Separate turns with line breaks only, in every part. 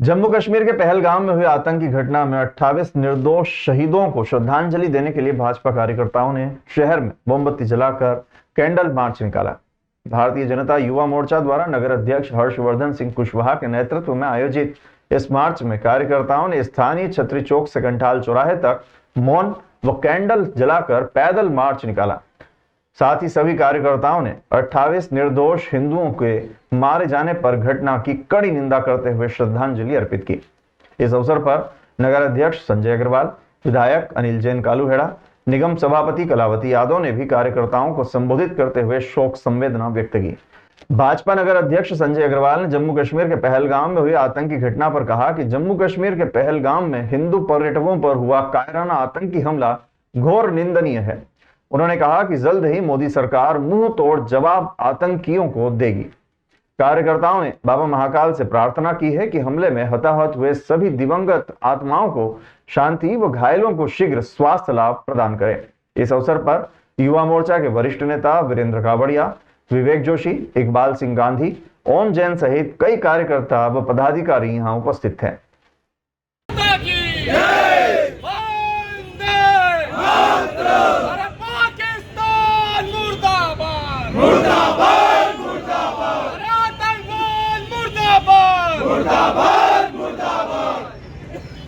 जम्मू कश्मीर के पहलगाम में हुई आतंकी घटना में 28 निर्दोष शहीदों को श्रद्धांजलि देने के लिए भाजपा कार्यकर्ताओं ने शहर में मोमबत्ती जलाकर कैंडल मार्च निकाला। भारतीय जनता युवा मोर्चा द्वारा नगर अध्यक्ष हर्षवर्धन सिंह कुशवाहा के नेतृत्व में आयोजित इस मार्च में कार्यकर्ताओं ने स्थानीय छतरी चौक से कंठाल चौराहे तक मौन व कैंडल जलाकर पैदल मार्च निकाला। साथ ही सभी कार्यकर्ताओं ने 28 निर्दोष हिंदुओं के मारे जाने पर घटना की कड़ी निंदा करते हुए श्रद्धांजलि अर्पित की। इस अवसर पर नगर अध्यक्ष संजय अग्रवाल, विधायक अनिल जैन कालूहेड़ा, निगम सभापति कलावती यादव ने भी कार्यकर्ताओं को संबोधित करते हुए शोक संवेदना व्यक्त की। भाजपा नगर अध्यक्ष संजय अग्रवाल ने जम्मू कश्मीर के पहलगाम में हुई आतंकी घटना पर कहा कि जम्मू कश्मीर के पहलगाम में हिंदू पर्यटकों पर हुआ कायराना आतंकी हमला घोर निंदनीय है। उन्होंने कहा कि जल्द ही मोदी सरकार मुंह तोड़ जवाब आतंकियों को देगी। कार्यकर्ताओं ने बाबा महाकाल से प्रार्थना की है कि हमले में हताहत हुए सभी दिवंगत आत्माओं को शांति व घायलों को शीघ्र स्वास्थ्य लाभ प्रदान करें। इस अवसर पर युवा मोर्चा के वरिष्ठ नेता वीरेंद्र कावड़िया, विवेक जोशी, इकबाल सिंह गांधी, ओम जैन सहित कई कार्यकर्ता व पदाधिकारी यहाँ उपस्थित थे।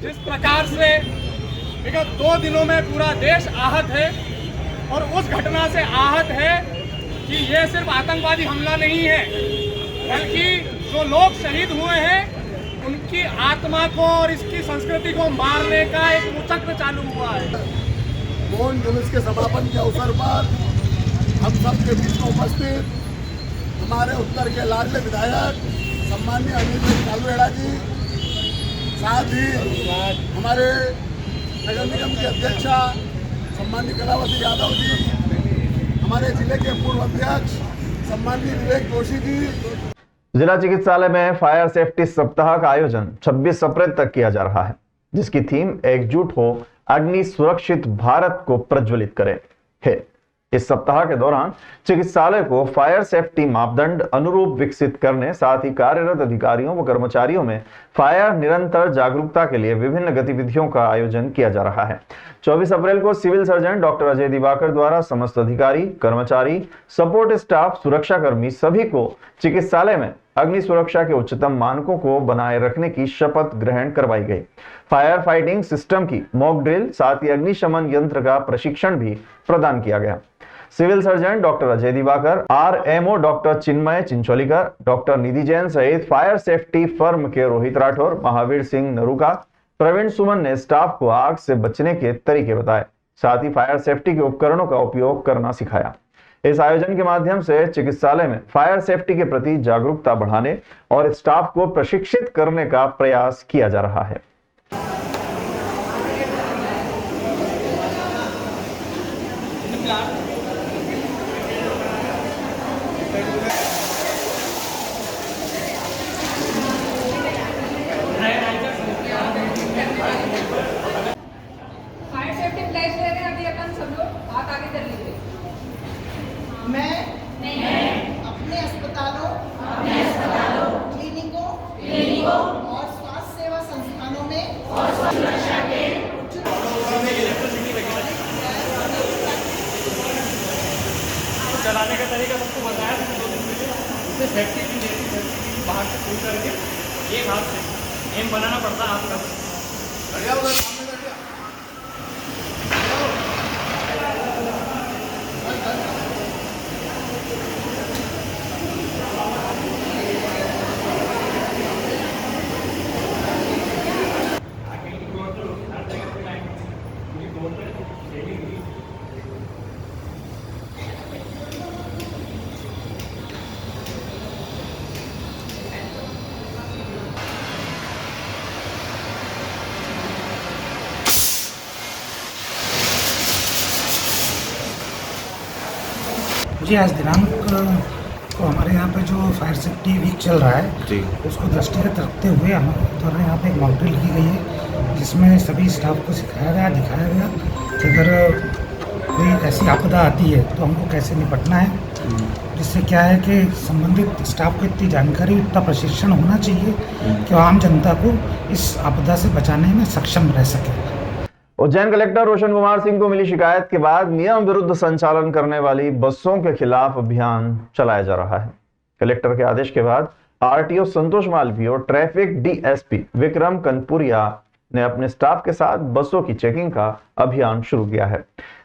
जिस प्रकार से विगत 2 दिनों में पूरा देश आहत है और उस घटना से आहत है कि ये सिर्फ आतंकवादी हमला नहीं है, बल्कि जो लोग शहीद हुए हैं उनकी आत्मा को और इसकी संस्कृति को मारने का एक चक्र चालू हुआ है।
मौन जुलूस के समापन के अवसर पर हम सब के बीच में उपस्थित हमारे उत्तर के लाडले विधायक सम्माननीय अनिल जैन कालूहेड़ा जी, साथ ही हमारे नगर निगम के अध्यक्षा सम्माननीय कलावती यादव जी, हमारे जिले के पूर्व अध्यक्ष सम्माननीय विवेक जोशी जी।
जिला चिकित्सालय में फायर सेफ्टी सप्ताह का आयोजन 26 अप्रैल तक किया जा रहा है, जिसकी थीम एकजुट हो अग्नि सुरक्षित भारत को प्रज्वलित करे है। इस सप्ताह के दौरान चिकित्सालय को फायर सेफ्टी मापदंड अनुरूप विकसित करने, साथ ही कार्यरत अधिकारियों व कर्मचारियों में फायर निरंतर जागरूकता के लिए विभिन्न गतिविधियों का आयोजन किया जा रहा है। 24 अप्रैल को civil surgeon doctor Ajay Diwakar द्वारा समस्त अधिकारी, कर्मचारी, सपोर्ट स्टाफ, सुरक्षाकर्मी सभी को चिकित्सालय में अग्नि सुरक्षा के उच्चतम मानकों को बनाए रखने की शपथ ग्रहण करवाई गई। फायर फाइटिंग सिस्टम की मॉक ड्रिल, साथ ही अग्निशमन यंत्र का प्रशिक्षण भी प्रदान किया गया। Civil surgeon doctor Ajay Diwakar, RMO doctor Chinmay Chincholikar, doctor Nidhi Jain सहित फायर सेफ्टी फर्म के रोहित राठौर, महावीर सिंह नरूका, प्रवीण सुमन ने स्टाफ को आग से बचने के तरीके बताए, साथ ही फायर सेफ्टी के उपकरणों का उपयोग करना सिखाया। इस आयोजन के माध्यम से चिकित्सालय में फायर सेफ्टी के प्रति जागरूकता बढ़ाने और स्टाफ को प्रशिक्षित करने का प्रयास किया जा रहा है।
फायर सेफ्टी प्लेस ले रहे हैं अभी अपन सब लोग, हाथ आगे कर लीजिए।
मैं अपने अस्पतालों, क्लिनिकों और स्वास्थ्य सेवा संस्थानों में सुरक्षा के
चलाने का तरीका सबको बताया था 2 दिन पहले। सेफ्टी की सेफ्टी बाहर से खोल करके एक हाथ से एम बनाना पड़ता है आपका।
जी, आज दिनांक को हमारे यहाँ पे जो फायर सेफ्टी वीक चल रहा है जी, उसको दृष्टिगत रखते हुए हमारे द्वारा यहाँ पे एक मॉक ड्रिल की गई है, जिसमें सभी स्टाफ को सिखाया गया, दिखाया गया कि अगर कोई ऐसी आपदा आती है तो हमको कैसे निपटना है, जिससे इससे क्या है कि संबंधित स्टाफ को इतनी जानकारी, इतना प्रशिक्षण होना चाहिए कि आम जनता को इस आपदा से बचाने में सक्षम रह सके।
उज्जैन कलेक्टर रोशन कुमार सिंह को मिली शिकायत के बाद नियम विरुद्ध संचालन करने वाली बसों के खिलाफ अभियान चलाया जा रहा है। कलेक्टर के आदेश के बाद आरटीओ संतोष मालवीय और ट्रैफिक डीएसपी विक्रम कनपुरिया ने अपने स्टाफ के साथ बसों की चेकिंग का अभियान शुरू किया है।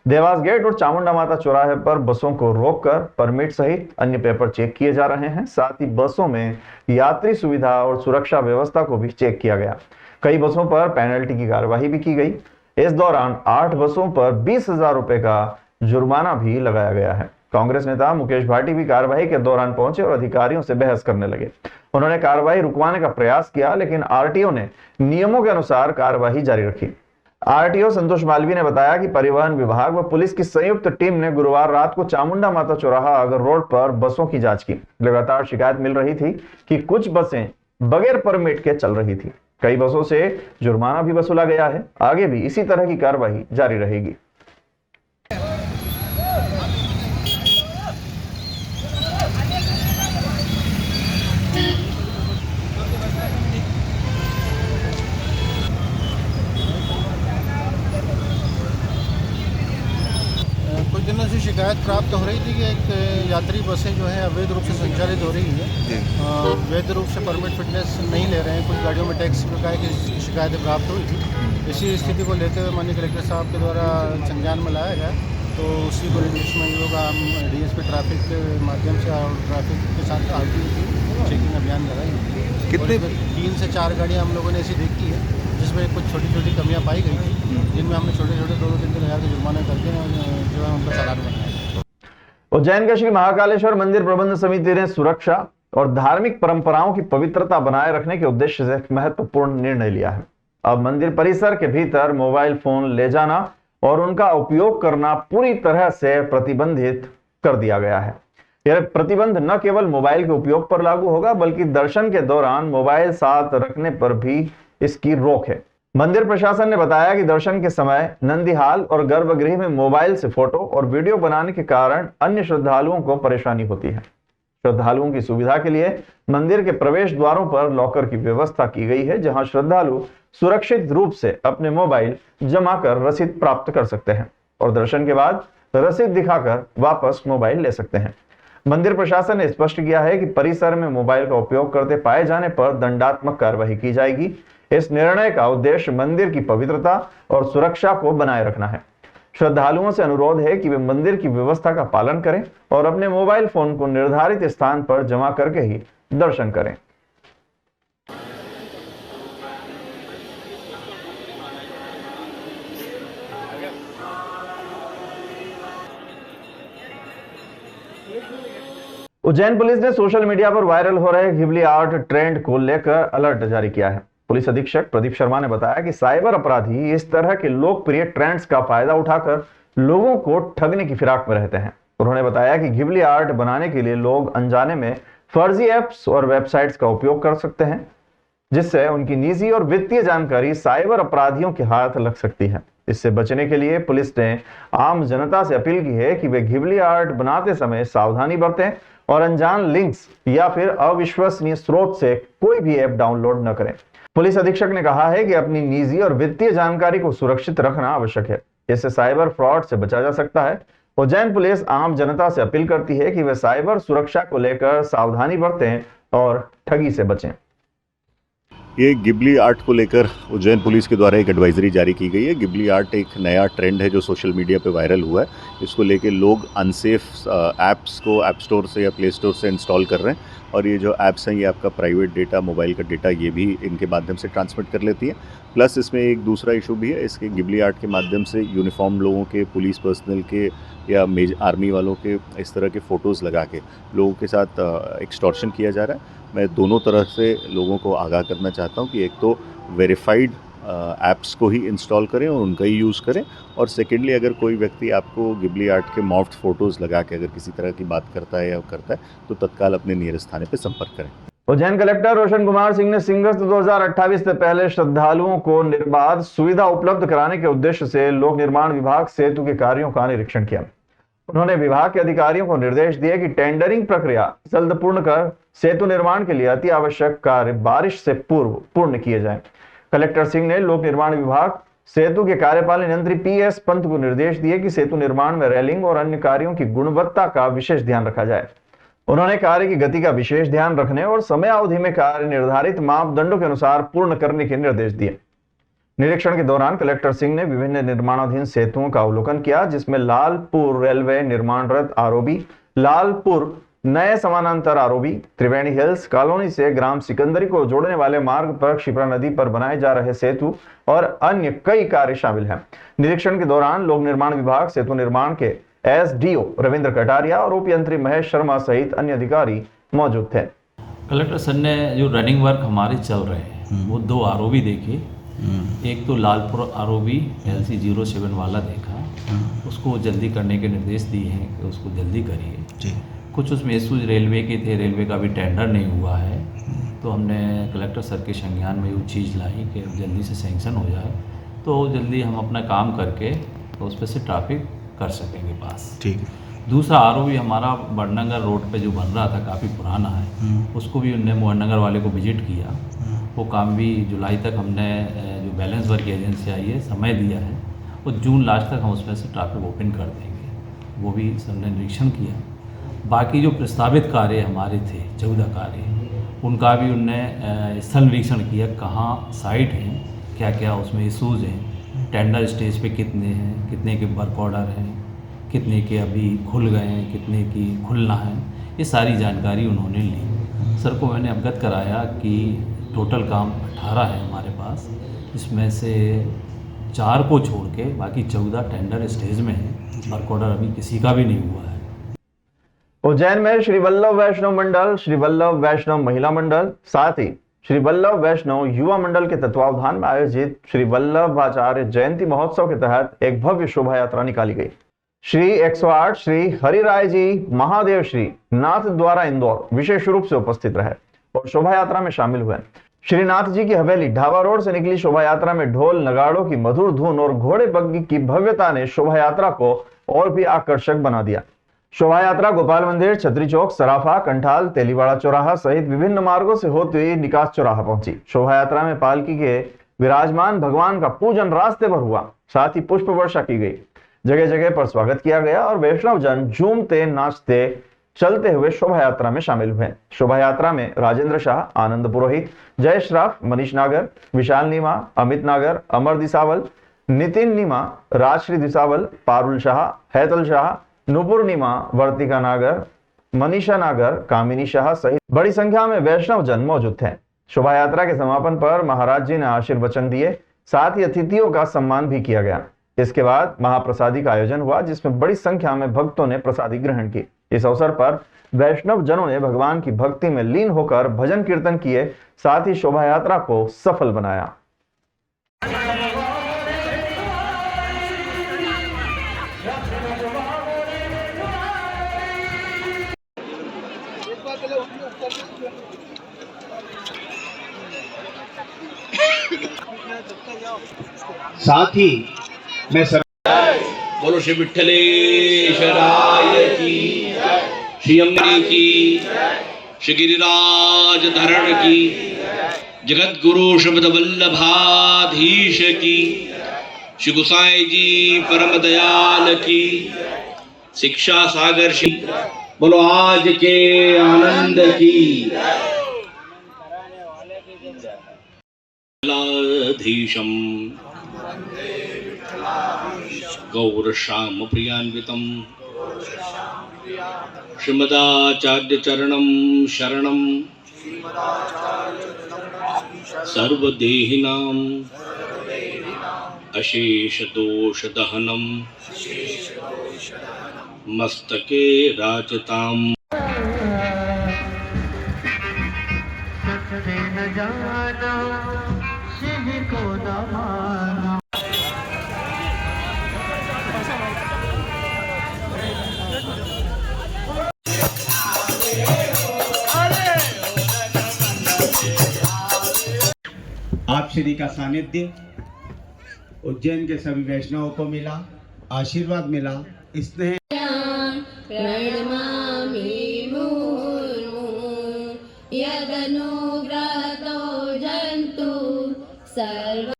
देवास गेट और चामुंडा माता चौराहे पर बसों को रोककर परमिट सहित अन्य पेपर चेक किए जा रहे हैं। साथ ही बसों में यात्री सुविधा और सुरक्षा व्यवस्था को भी चेक किया गया। कई बसों पर पेनल्टी की कार्यवाही भी की गई। इस दौरान 8 बसों पर 20,000 रुपए का जुर्माना भी लगाया गया है। कांग्रेस नेता मुकेश भाटी भी कार्रवाई के दौरान पहुंचे और अधिकारियों से बहस करने लगे। उन्होंने कार्रवाई रुकवाने का प्रयास किया, लेकिन आरटीओ ने नियमों के अनुसार कार्रवाई जारी रखी। आरटीओ संतोष मालवीय ने बताया कि परिवहन विभाग व पुलिस की संयुक्त टीम ने गुरुवार रात को चामुंडा माता चौराहा अगर रोड पर बसों की जांच की। लगातार शिकायत मिल रही थी कि कुछ बसें बगैर परमिट के चल रही थी। कई बसों से जुर्माना भी वसूला गया है। आगे भी इसी तरह की कार्रवाई जारी रहेगी।
कुछ दिनों से शिकायत प्राप्त हो रही थी कि एक यात्री बसें जो है अवैध रूप से संचालित हो रही है, वैध रूप से परमिट फिटनेस नहीं ले रहे हैं। कुछ गाड़ियों में टैक्स प्रकार की शिकायतें प्राप्त हुई थी। इसी स्थिति को लेते हुए माननीय कलेक्टर साहब के द्वारा संज्ञान में लाया गया, तो उसी को निर्देश में होगा हम डीएसपी ट्रैफिक के माध्यम से और ट्रैफिक के साथ आरटीओ की चेकिंग अभियान लगाएंगे। कितने 3 से 4 गाड़ियाँ हम लोगों ने ऐसी देखी है जिसमें कुछ छोटी छोटी कमियां पाई गई थी, जिनमें हमने छोटे छोटे 2-3 हज़ार के जुर्माने करके जो है उनका चालान बनाया।
उज्जैन के श्री महाकालेश्वर मंदिर प्रबंध समिति ने सुरक्षा और धार्मिक परंपराओं की पवित्रता बनाए रखने के उद्देश्य से एक महत्वपूर्ण निर्णय लिया है। अब मंदिर परिसर के भीतर मोबाइल फोन ले जाना और उनका उपयोग करना पूरी तरह से प्रतिबंधित कर दिया गया है। यह प्रतिबंध न केवल मोबाइल के उपयोग पर लागू होगा, बल्कि दर्शन के दौरान मोबाइल साथ रखने पर भी इसकी रोक है। मंदिर प्रशासन ने बताया कि दर्शन के समय नंदीहाल और गर्भगृह में मोबाइल से फोटो और वीडियो बनाने के कारण अन्य श्रद्धालुओं को परेशानी होती है। श्रद्धालुओं की सुविधा के लिए मंदिर के प्रवेश द्वारों पर लॉकर की व्यवस्था की गई है, जहां श्रद्धालु सुरक्षित रूप से अपने मोबाइल जमा कर रसीद प्राप्त कर सकते हैं और दर्शन के बाद रसीद दिखाकर वापस मोबाइल ले सकते हैं। मंदिर प्रशासन ने स्पष्ट किया है कि परिसर में मोबाइल का उपयोग करते पाए जाने पर दंडात्मक कार्रवाई की जाएगी। इस निर्णय का उद्देश्य मंदिर की पवित्रता और सुरक्षा को बनाए रखना है। श्रद्धालुओं से अनुरोध है कि वे मंदिर की व्यवस्था का पालन करें और अपने मोबाइल फोन को निर्धारित स्थान पर जमा करके ही दर्शन करें। उज्जैन पुलिस ने सोशल मीडिया पर वायरल हो रहे घिबली आर्ट ट्रेंड को लेकर अलर्ट जारी किया है। पुलिस अधीक्षक प्रदीप शर्मा ने बताया कि साइबर अपराधी इस तरह के लोकप्रिय ट्रेंड्स का फायदा उठाकर लोगों को ठगने की फिराक में रहते हैं। उन्होंने बताया कि घिबली आर्ट बनाने के लिए लोग अनजाने में फर्जी ऐप्स और वेबसाइट्स का उपयोग कर सकते हैं, जिससे उनकी निजी और वित्तीय जानकारी साइबर अपराधियों के हाथ लग सकती है। इससे बचने के लिए पुलिस ने आम जनता से अपील की है कि वे घिबली आर्ट बनाते समय सावधानी बरतें और अनजान लिंक्स या फिर अविश्वसनीय स्रोत से कोई भी ऐप डाउनलोड न करें। पुलिस अधीक्षक ने कहा है कि अपनी निजी और वित्तीय जानकारी को सुरक्षित रखना आवश्यक है। इससे साइबर फ्रॉड से बचा जा सकता है। उज्जैन पुलिस आम जनता से अपील करती है कि वे साइबर सुरक्षा को लेकर सावधानी बरतें और ठगी से बचें।
ये घिबली आर्ट को लेकर उज्जैन पुलिस के द्वारा एक एडवाइजरी जारी की गई है। घिबली आर्ट एक नया ट्रेंड है जो सोशल मीडिया पे वायरल हुआ है। इसको लेके लोग अनसेफ ऐप्स को ऐप स्टोर से या प्ले स्टोर से इंस्टॉल कर रहे हैं और ये जो ऐप्स हैं ये आपका प्राइवेट डेटा, मोबाइल का डेटा ये भी इनके माध्यम से ट्रांसमिट कर लेती है। प्लस इसमें एक दूसरा इशू भी है। इसके घिबली आर्ट के माध्यम से यूनिफॉर्म लोगों के, पुलिस पर्सनल के या आर्मी वालों के इस तरह के फ़ोटोज़ लगा के लोगों के साथ एक्सटॉर्शन किया जा रहा है। मैं दोनों तरह से लोगों को आगाह करना चाहता हूं कि एक तो वेरीफाइड ऐप्स को ही इंस्टॉल करें और उनका ही यूज़ करें, और सेकेंडली अगर कोई व्यक्ति आपको घिबली आर्ट के मॉफ्ड फ़ोटोज़ लगा के अगर किसी तरह की बात करता है या करता है तो तत्काल अपने नियरेस्ट थाने पर संपर्क करें।
उज्जैन कलेक्टर रोशन कुमार सिंह ने सिंगस्त 2028 से पहले श्रद्धालुओं को निर्बाध सुविधा उपलब्ध कराने के उद्देश्य से लोक निर्माण विभाग सेतु के कार्यों का निरीक्षण किया। उन्होंने विभाग के अधिकारियों को निर्देश दिए कि टेंडरिंग प्रक्रिया जल्द पूर्ण कर सेतु निर्माण के लिए अति आवश्यक कार्य बारिश से पूर्व पूर्ण किए जाएं। कलेक्टर सिंह ने लोक निर्माण विभाग सेतु के कार्यपालन यंत्री PS पंत को निर्देश दिए कि सेतु निर्माण में रेलिंग और अन्य कार्यों की गुणवत्ता का विशेष ध्यान रखा जाए। उन्होंने कार्य की गति का विशेष ध्यान रखने और समय अवधि में कार्य निर्धारित मापदंडों के अनुसार पूर्ण करने के निर्देश दिए। निरीक्षण के दौरान कलेक्टर सिंह ने विभिन्न निर्माणाधीन सेतुओं का अवलोकन किया, जिसमें लालपुर रेलवे निर्माणरत ROB, लालपुर नए समानांतर ROB, त्रिवेणी हिल्स कॉलोनी से ग्राम सिकंदरी को जोड़ने वाले मार्ग पर क्षिप्रा नदी पर बनाए जा रहे सेतु और अन्य कई कार्य शामिल हैं। निरीक्षण के दौरान लोक निर्माण विभाग सेतु निर्माण के SDO रविंद्र कटारिया और उप यंत्री महेश शर्मा सहित अन्य अधिकारी मौजूद थे।
कलेक्टर सर ने जो रनिंग वर्क हमारे चल रहे हैं वो 2 ROB देखे। एक तो लालपुर ROB LC 07 वाला देखा, उसको जल्दी करने के निर्देश दिए हैं कि उसको जल्दी करिए। कुछ उसमें इशूज रेलवे के थे, रेलवे का भी टेंडर नहीं हुआ है, तो हमने कलेक्टर सर के संज्ञान में वो चीज़ लाई कि जल्दी से सैंक्शन हो जाए तो जल्दी हम अपना काम करके तो उस पर से ट्रैफिक कर सकेंगे पास।
ठीक है।
दूसरा ROB हमारा बड़नगर रोड पे जो बन रहा था काफ़ी पुराना है, उसको भी उनने मोहननगर वाले को विजिट किया। वो काम भी जुलाई तक हमने जो बैलेंस वर्क एजेंसी आई है समय दिया है, वो जून लास्ट तक हम उसमें से ट्रैफिक ओपन कर देंगे। वो भी सबने निरीक्षण किया। बाकी जो प्रस्तावित कार्य हमारे थे 14 कार्य, उनका भी उनने स्थल निरीक्षण किया, कहाँ साइट हैं, क्या क्या उसमें इशूज़ हैं, टेंडर स्टेज पे कितने हैं, कितने के वर्क ऑर्डर हैं, कितने के अभी खुल गए हैं, कितने की खुलना है, ये सारी जानकारी उन्होंने ली। सर को मैंने अवगत कराया कि टोटल काम 18 है हमारे पास, इसमें से 4 को छोड़ के बाकी 14 टेंडर स्टेज में है, वर्क ऑर्डर अभी किसी का भी नहीं हुआ है।
उज्जैन में श्री वल्लभ वैष्णव मंडल, श्री वल्लभ वैष्णव महिला मंडल, साथ ही श्री वल्लभ वैष्णव युवा मंडल के तत्वावधान में आयोजित श्री वल्लभ आचार्य जयंती महोत्सव के तहत एक भव्य शोभा यात्रा निकाली गई। श्री 108 श्री हरिराय जी महादेव श्री नाथ द्वारा इंदौर विशेष रूप से उपस्थित रहे और शोभा यात्रा में शामिल हुए। श्री नाथ जी की हवेली ढाबा रोड से निकली शोभा यात्रा में ढोल नगाड़ों की मधुर धुन और घोड़े बग्गी की भव्यता ने शोभा यात्रा को और भी आकर्षक बना दिया। शोभा यात्रा गोपाल मंदिर, छतरी चौक, सराफा, कंठाल, तेलीवाड़ा चौराहा सहित विभिन्न मार्गों से होते हुए निकास चौराहा पहुंची। शोभा यात्रा में पालकी के विराजमान भगवान का पूजन रास्ते पर हुआ, साथ ही पुष्प वर्षा की गई। जगह जगह पर स्वागत किया गया और वैष्णव जन झूमते नाचते चलते हुए शोभा यात्रा में शामिल हुए। शोभा यात्रा में राजेंद्र शाह, आनंद पुरोहित, जय श्राफ, मनीष नागर, विशाल नीमा, अमित नागर, अमर दिसावल, नितिन नीमा, राजश्री दिसावल, पारुल शाह, हैतल शाह, नुपुर नीमा, वर्तिका नागर, मनीषा नागर, कामिनी शाह सहित बड़ी संख्या में वैष्णव जन मौजूद थे। शोभा यात्रा के समापन पर महाराज जी ने आशीर्वचन दिए, साथ ही अतिथियों का सम्मान भी किया गया। इसके बाद महाप्रसादी का आयोजन हुआ, जिसमें बड़ी संख्या में भक्तों ने प्रसादी ग्रहण की। इस अवसर पर वैष्णव जनों ने भगवान की भक्ति में लीन होकर भजन कीर्तन किए, साथ ही शोभा यात्रा को सफल बनाया।
साथ ही मैं
बोलो श्री विठ्ठलेश्वराय की, श्री अम्बे की, श्री गिरिराज धरण की, जगत गुरु शब्द वल्लभाधीश की, श्री गोसाई जी परम दयाल की, शिक्षा सागर श्री, बोलो आज के आनंद की। धीशम गौर श्याम प्रियान्वितम श्रीमदाचार्य चरणम शरणम सर्वदेहिनाम अशेष दोष दहनम मस्तके राजताम।
आप श्री का सानिध्य उज्जैन के सभी वैष्णवों को मिला, आशीर्वाद मिला, स्नेह
प्रणमामि मुहुर्मुहुः यदनुग्रहतो जन्तु सर्व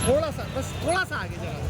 थोड़ा सा, बस थोड़ा सा आगे जरा।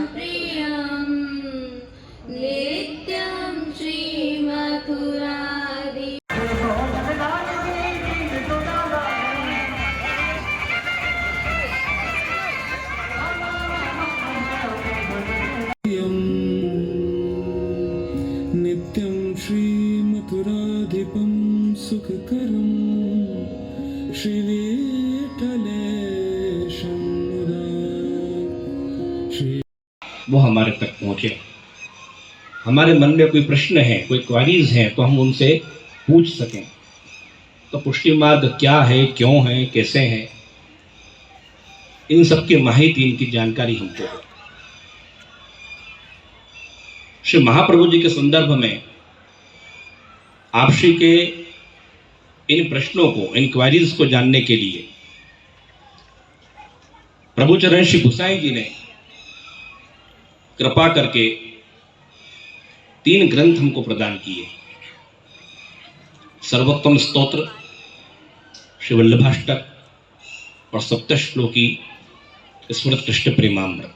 प्रियं नित्यं श्रीमथुरादि
नित्यं श्रीमथुराधिपं सुखकरं श्रीविठलेशं मुदा
वो हमारे तक पहुँचे। हमारे मन में कोई प्रश्न है, कोई क्वारीज हैं, तो हम उनसे पूछ सकें। तो पुष्टि मार्ग क्या है, क्यों है, कैसे है, इन सब की माहिती, इनकी जानकारी हमको है। श्री महाप्रभु जी के संदर्भ में आप श्री के इन प्रश्नों को, इन क्वारीज को जानने के लिए प्रभु चरण श्री गुसाई जी ने कृपा करके 3 ग्रंथ हमको प्रदान किए। सर्वोत्तम स्तोत्र, श्री वल्लभाष्टक और सप्तश्लोकी स्मृत कृष्ण प्रेमामृत।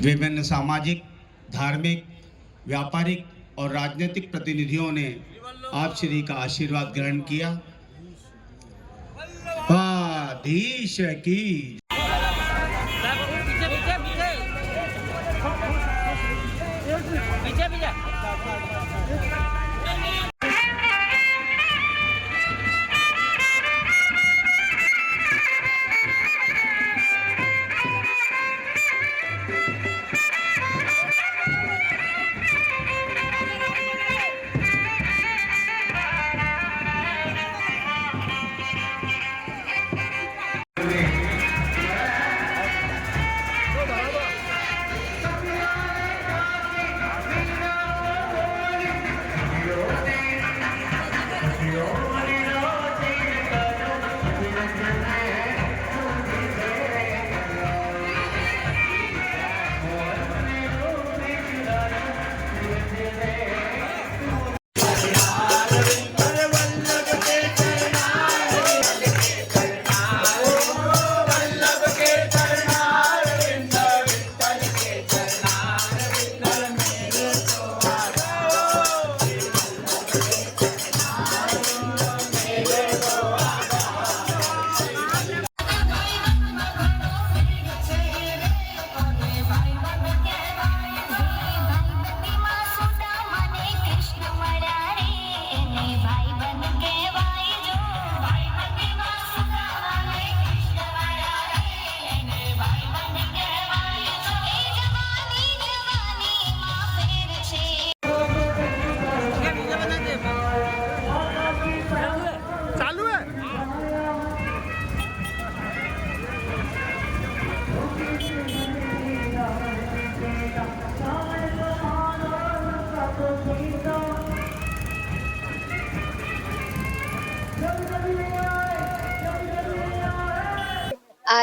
विभिन्न सामाजिक, धार्मिक, व्यापारिक और राजनीतिक प्रतिनिधियों ने आप श्री का आशीर्वाद ग्रहण किया। आधीश की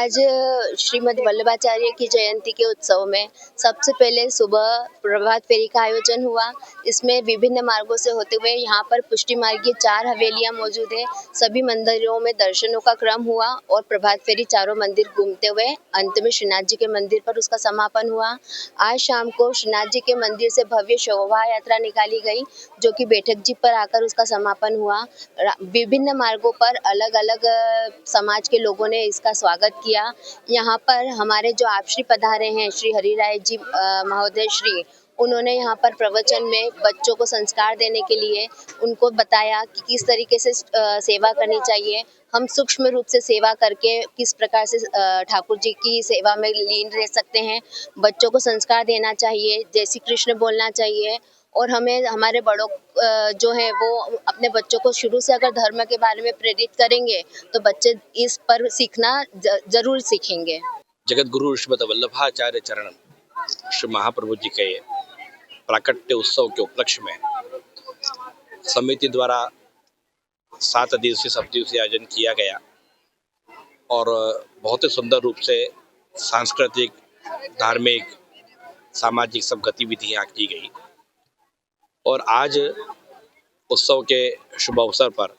आज श्रीमद् वल्लभाचार्य की जयंती के उत्सव में सबसे पहले सुबह प्रभात फेरी का आयोजन हुआ। इसमें विभिन्न मार्गों से होते हुए यहाँ पर पुष्टि मार्ग की 4 हवेलियाँ मौजूद है। सभी मंदिरों में दर्शनों का क्रम हुआ और प्रभात फेरी चारों मंदिर घूमते हुए अंत में श्रीनाथ जी के मंदिर पर उसका समापन हुआ। आज शाम को श्रीनाथ जी के मंदिर से भव्य शोभा यात्रा निकाली गई, जो कि बैठक जी पर आकर उसका समापन हुआ। विभिन्न मार्गों पर अलग अलग समाज के लोगों ने इसका स्वागत किया। यहाँ पर हमारे जो आप श्री पधारे हैं श्री हरिराय जी महोदय श्री, उन्होंने यहाँ पर प्रवचन में बच्चों को संस्कार देने के लिए उनको बताया कि किस तरीके से सेवा करनी चाहिए। हम सूक्ष्म रूप से सेवा करके किस प्रकार से ठाकुर जी की सेवा में लीन रह सकते हैं। बच्चों को संस्कार देना चाहिए, जय श्री कृष्ण बोलना चाहिए और हमें हमारे बड़ों जो है वो अपने बच्चों को शुरू से अगर धर्म के बारे में प्रेरित करेंगे तो बच्चे इस पर सीखना जरूर सीखेंगे।
जगत गुरु श्रीमद् वल्लभाचार्य चरणम श्री महाप्रभु जी के प्राकट्य उत्सव के उपलक्ष्य में समिति द्वारा 7 दिवसीय सब दिवसीय आयोजन किया गया और बहुत ही सुंदर रूप से सांस्कृतिक, धार्मिक, सामाजिक सब गतिविधियाँ की गई। और आज उत्सव के शुभ अवसर पर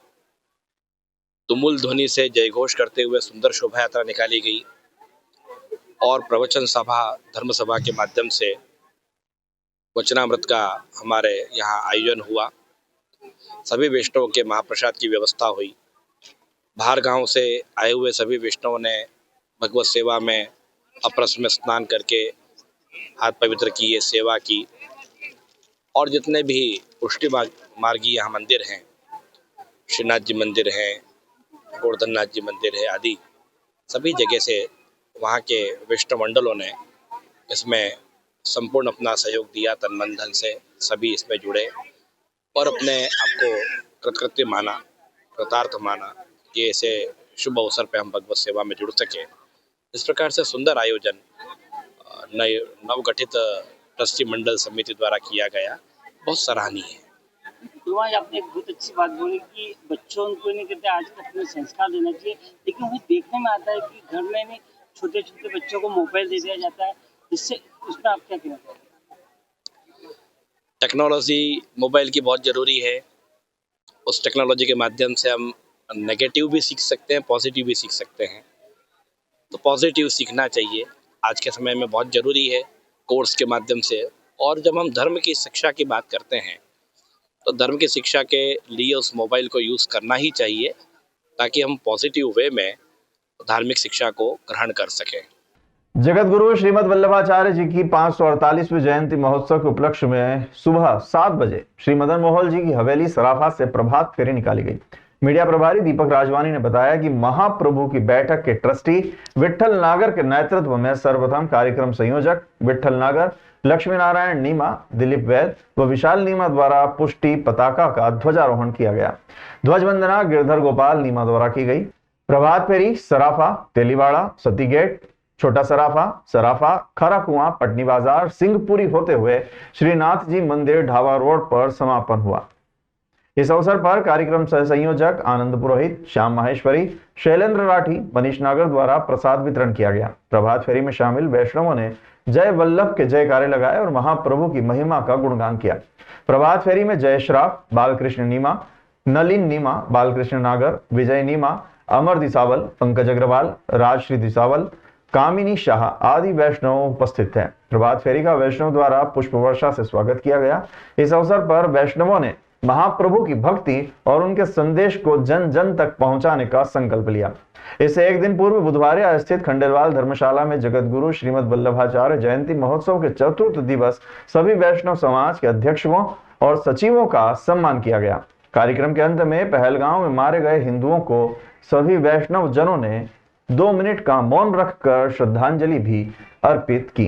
तुमुल ध्वनि से जयघोष करते हुए सुंदर शोभा यात्रा निकाली गई और प्रवचन सभा, धर्म सभा के माध्यम से वचनामृत का हमारे यहाँ आयोजन हुआ। सभी वैष्णवों के महाप्रसाद की व्यवस्था हुई। बाहर गांव से आए हुए सभी वैष्णवों ने भगवत सेवा में अपरस में स्नान करके हाथ पवित्र किए, सेवा की। और जितने भी पुष्टि मार्गी यहाँ मंदिर हैं, श्रीनाथ जी मंदिर हैं, गोवर्धननाथ जी मंदिर है आदि, सभी जगह से वहाँ के वैष्णव मंडलों ने इसमें संपूर्ण अपना सहयोग दिया। तन मन धन से सभी इसमें जुड़े और अपने आप को कृतकृत्य माना, कृतार्थ माना कि ऐसे शुभ अवसर पे हम भगवत सेवा में जुड़ सके। इस प्रकार से सुंदर आयोजन नवगठित ट्रस्टी मंडल समिति द्वारा किया गया, बहुत सराहनीय है।
तो वहाँ आपने एक बहुत अच्छी बात बोली कि बच्चों को नहीं कहते आज तक अपने संस्कार देना चाहिए, लेकिन वो देखने में आता है कि घर में नहीं छोटे छोटे बच्चों को मोबाइल दे दिया जाता है। इससे उसमें आप क्या कहना चाहेंगे?
टेक्नोलॉजी मोबाइल की बहुत ज़रूरी है। उस टेक्नोलॉजी के माध्यम से हम नेगेटिव भी सीख सकते हैं, पॉजिटिव भी सीख सकते हैं। तो पॉजिटिव सीखना चाहिए, आज के समय में बहुत ज़रूरी है कोर्स के माध्यम से। और जब हम धर्म की शिक्षा की बात करते हैं तो धर्म की शिक्षा के लिए उस मोबाइल को यूज़ करना ही चाहिए, ताकि हम पॉजिटिव वे में धार्मिक शिक्षा को ग्रहण कर सकें।
जगत गुरु श्रीमद् वल्लभाचार्य जी की 548वीं जयंती महोत्सव के उपलक्ष्य में सुबह 7 बजे श्री मदन मोहन जी की हवेली सराफा से प्रभात फेरी निकाली गई। मीडिया प्रभारी दीपक राजवानी ने बताया कि महाप्रभु की बैठक के ट्रस्टी विट्ठल नागर के नेतृत्व में सर्वप्रथम कार्यक्रम संयोजक विट्ठल नागर, लक्ष्मी नारायण नीमा, दिलीप वैद व विशाल नीमा द्वारा पुष्टि पताका का ध्वजारोहण किया गया। ध्वज वंदना गिरधर गोपाल नीमा द्वारा की गई। प्रभात फेरी सराफा, तेलीवाड़ा, सती गेट, छोटा सराफा, खरा कुआं, पटनी बाजार, सिंहपुरी होते हुए श्रीनाथ जी मंदिर ढाबा रोड पर समापन हुआ। इस अवसर पर कार्यक्रम सह संयोजक आनंद पुरोहित, श्याम माहेश्वरी, शैलेंद्र राठी, मनीष नागर द्वारा प्रसाद वितरण किया गया। प्रभात फेरी में शामिल वैष्णवों ने जय वल्लभ के जयकारे लगाए और महाप्रभु की महिमा का गुणगान किया। प्रभात फेरी में जय श्राफ, बालकृष्ण नीमा, नलिन नीमा, बालकृष्ण नागर, विजय नीमा, अमर दिसावल, पंकज अग्रवाल, राजश्री दिसावल, कामिनी शाह आदि वैष्णव उपस्थित थे। प्रभात फेरी का वैष्णव द्वारा पुष्प वर्षा से स्वागत किया गया। इस अवसर पर वैष्णवों ने महाप्रभु की भक्ति और उनके संदेश को जन जन तक पहुंचाने का संकल्प लिया। इससे एक दिन पूर्व बुधवार स्थित खंडेलवाल धर्मशाला में जगत गुरु श्रीमद् वल्लभाचार्य जयंती महोत्सव के चतुर्थ दिवस सभी वैष्णव समाज के अध्यक्षों और सचिवों का सम्मान किया गया। कार्यक्रम के अंत में पहलगांव में मारे गए हिंदुओं को सभी वैष्णव जनों ने 2 मिनट का मौन रखकर श्रद्धांजलि भी अर्पित की।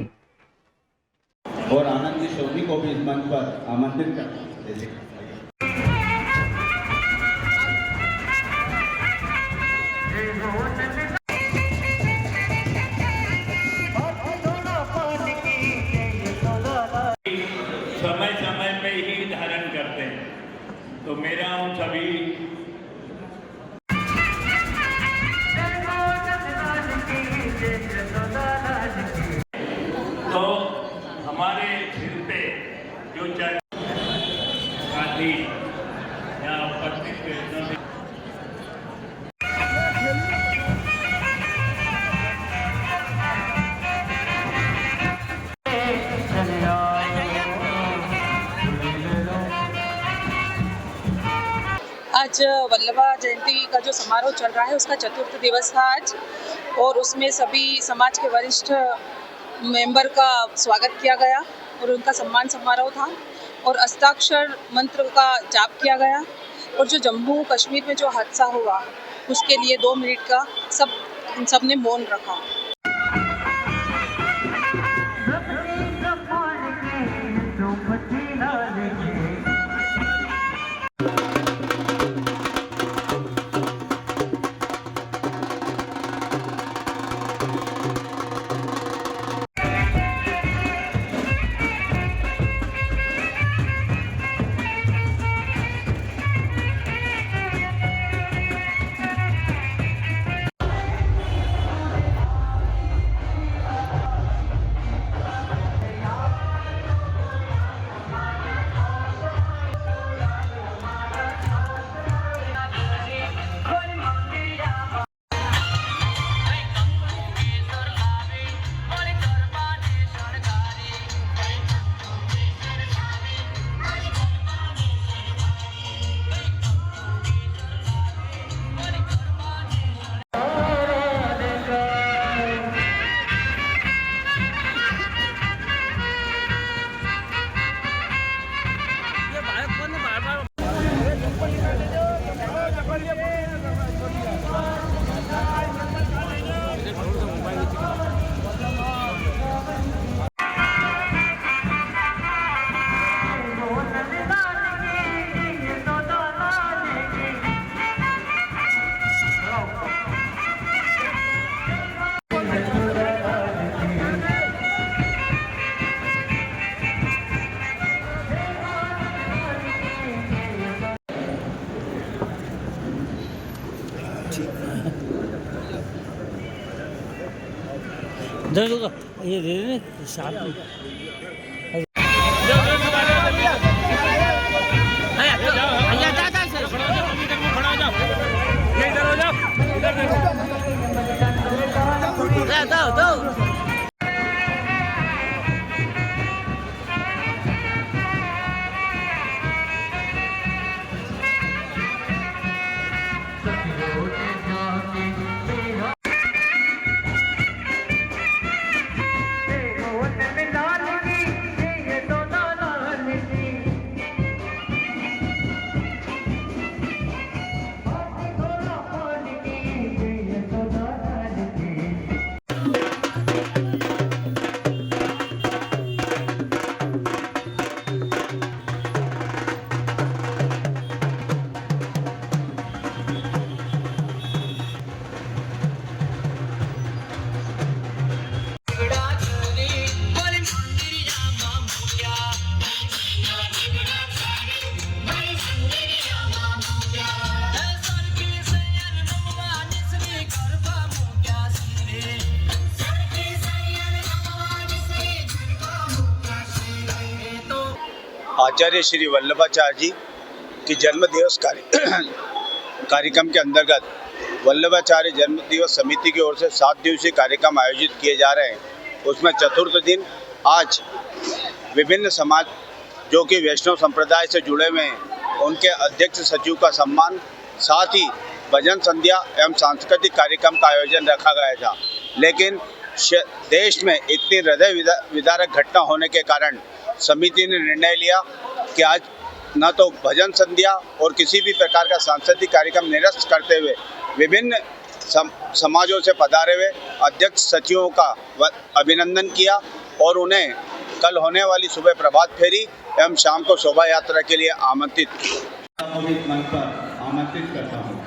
और आनंद जी सोनी को भी इस मंच पर आमंत्रित करते हैं।
समय समय पे ही धारण करते हैं, तो मेरा उन सभी
आज वल्लभा जयंती का जो समारोह चल रहा है उसका चतुर्थ दिवस था आज, और उसमें सभी समाज के वरिष्ठ मेंबर का स्वागत किया गया और उनका सम्मान समारोह था और हस्ताक्षर मंत्र का जाप किया गया। और जो जम्मू कश्मीर में जो हादसा हुआ उसके लिए 2 मिनट का सबने मौन रखा।
ये दे दें साथ में।
आचार्य श्री वल्लभाचार्य जी की जन्म दिवस कार्यक्रम के अंतर्गत वल्लभाचार्य जन्म दिवस समिति की ओर से 7 दिवसीय कार्यक्रम आयोजित किए जा रहे हैं। उसमें चतुर्थ दिन आज विभिन्न समाज जो कि वैष्णव संप्रदाय से जुड़े हुए हैं उनके अध्यक्ष सचिव का सम्मान, साथ ही भजन संध्या एवं सांस्कृतिक कार्यक्रम का आयोजन रखा गया था। लेकिन देश में इतनी हृदय विदारक घटना होने के कारण समिति ने निर्णय लिया कि आज न तो भजन संध्या और किसी भी प्रकार का सांस्कृतिक कार्यक्रम निरस्त करते हुए विभिन्न समाजों से पधारे हुए अध्यक्ष सचिवों का अभिनंदन किया और उन्हें कल होने वाली सुबह प्रभात फेरी एवं शाम को शोभा यात्रा के लिए आमंत्रित
आमंत्रित करता हूँ।